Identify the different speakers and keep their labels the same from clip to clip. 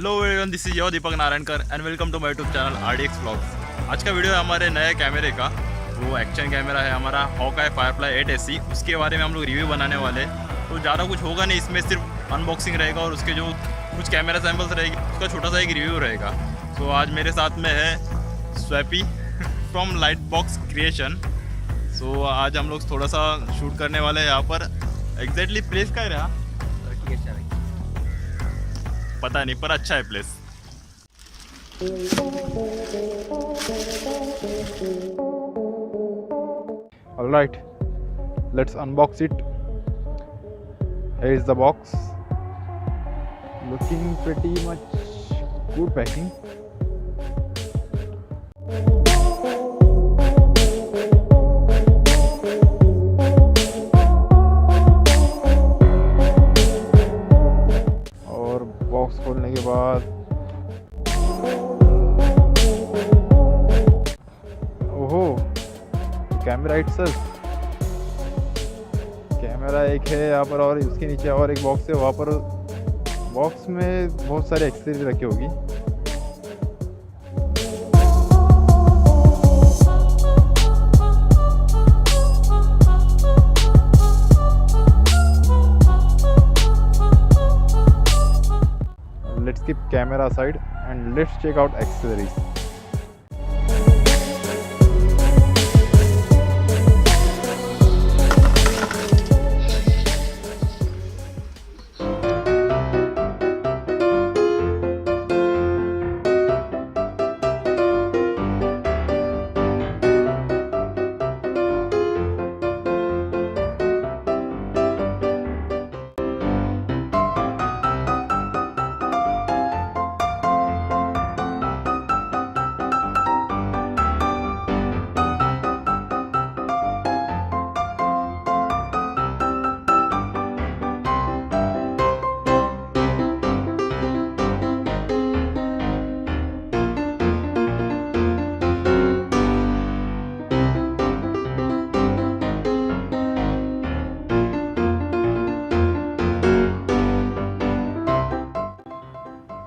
Speaker 1: Hello everyone, this is your Deepak Narayankar and welcome to my YouTube channel RDX vlogs. आज का video है हमारे नए कैमरे का। वो एक्शन कैमरा है हमारा Hawkeye Firefly 8se। उसके बारे में हम लोग रिव्यू बनाने वाले। तो ज़्यादा कुछ होगा नहीं, इसमें सिर्फ अनबॉक्सिंग रहेगा और उसके जो कुछ कैमरा सैम्पल्स रहेगी उसका छोटा सा एक रिव्यू रहेगा। तो आज मेरे साथ में है Swapy from light box creation. सो आज हम लोग थोड़ा सा शूट करने वाले हैं यहाँ पर। एग्जैक्टली प्लेस का है रहा पता नहीं, पर अच्छा है place.
Speaker 2: Alright, let's unbox it. Here is the box. Looking pretty much good packing. और बॉक्स खोलने के बाद ओहो, कैमरा इटसेल्फ। कैमरा एक है यहाँ पर और उसके नीचे और एक बॉक्स है। वहाँ पर बॉक्स में बहुत सारे एक्सेसरीज रखी होगी। Let's keep camera aside and let's check out accessories.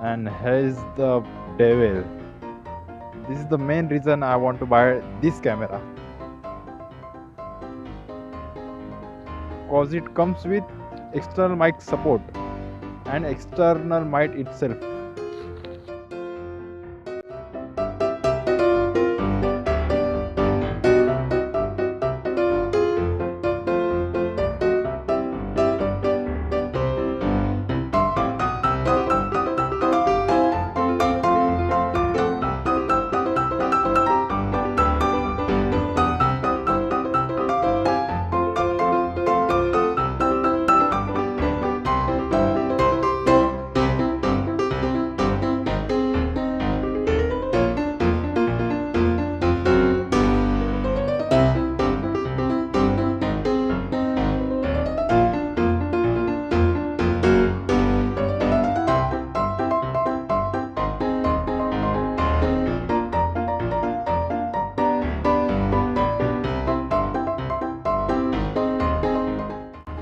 Speaker 2: And here is the bevel. This is the main reason I want to buy this camera, cause it comes with external mic support and external mic itself.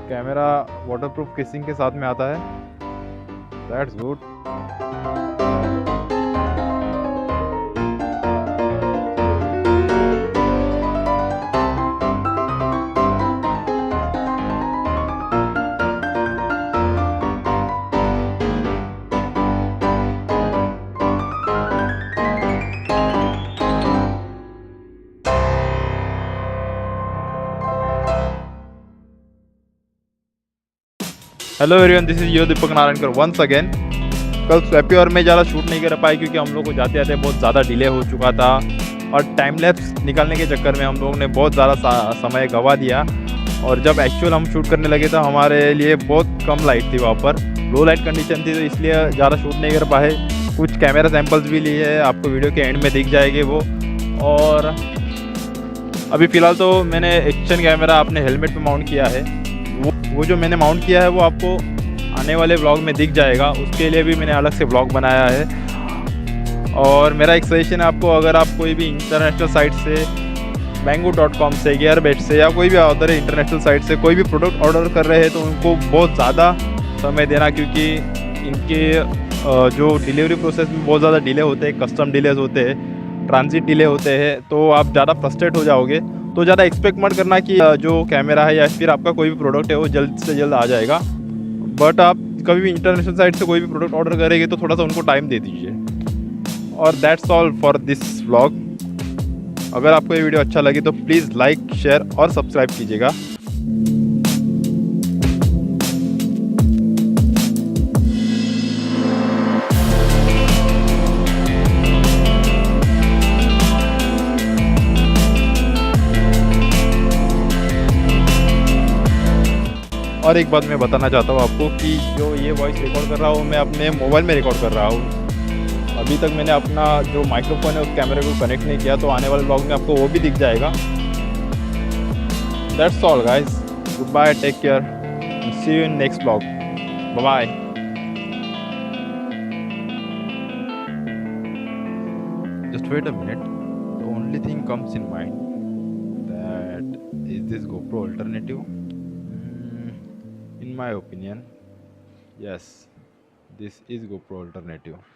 Speaker 2: Camera waterproof casing के साथ में आता है। That's good. Hello everyone, this is your Deepak Narayankar once again. कल स्वैपी और मैं ज़्यादा शूट नहीं कर पाए क्योंकि हम लोग को जाते जाते बहुत ज़्यादा डिले हो चुका था और टाइम लैप्स निकालने के चक्कर में हम लोगों ने बहुत ज़्यादा समय गंवा दिया। और जब एक्चुअल हम शूट करने लगे तो हमारे लिए बहुत कम लाइट थी, वहाँ पर लो लाइट कंडीशन थी, तो इसलिए ज़्यादा शूट नहीं कर पाए। कुछ कैमरा सैम्पल्स भी लिए हैं, आपको वीडियो के एंड में दिख जाएंगे वो। और अभी फ़िलहाल तो मैंने एक्शन कैमरा अपने हेलमेट पे माउंट किया है। वो जो मैंने माउंट किया है वो आपको आने वाले व्लॉग में दिख जाएगा। उसके लिए भी मैंने अलग से व्लॉग बनाया है। और मेरा एक सजेशन है आपको, अगर आप कोई भी इंटरनेशनल साइट से banggood.com से, गेयरबेट से या कोई भी अदर इंटरनेशनल साइट से कोई भी प्रोडक्ट ऑर्डर कर रहे हैं तो उनको बहुत ज़्यादा समय देना, क्योंकि इनके जो डिलीवरी प्रोसेस में बहुत ज़्यादा डिले होते हैं, कस्टम डिलेज होते हैं, ट्रांजिट डिले होते हैं, तो आप ज़्यादा फ्रस्ट्रेट हो जाओगे। तो ज़्यादा एक्सपेक्ट मत करना कि जो कैमरा है या फिर आपका कोई भी प्रोडक्ट है वो जल्द से जल्द आ जाएगा। बट आप कभी भी इंटरनेशनल साइट से कोई भी प्रोडक्ट ऑर्डर करेंगे तो थोड़ा सा उनको टाइम दे दीजिए। और that's all for this vlog. अगर आपको ये वीडियो अच्छा लगे तो प्लीज़ लाइक, शेयर और सब्सक्राइब कीजिएगा। और एक बात मैं बताना चाहता हूँ आपको कि जो ये वॉइस रिकॉर्ड कर रहा हूँ मैं अपने मोबाइल में रिकॉर्ड कर रहा हूँ। अभी तक मैंने अपना जो माइक्रोफोन है उस कैमरे को कनेक्ट नहीं किया, तो आने वाले ब्लॉग में आपको वो भी दिख जाएगा। That's all guys, good bye, take care, see you in next blog, bye bye. Just wait a minute, the only thing comes in mind that is this GoPro alternative? In my opinion, yes, this is GoPro alternative.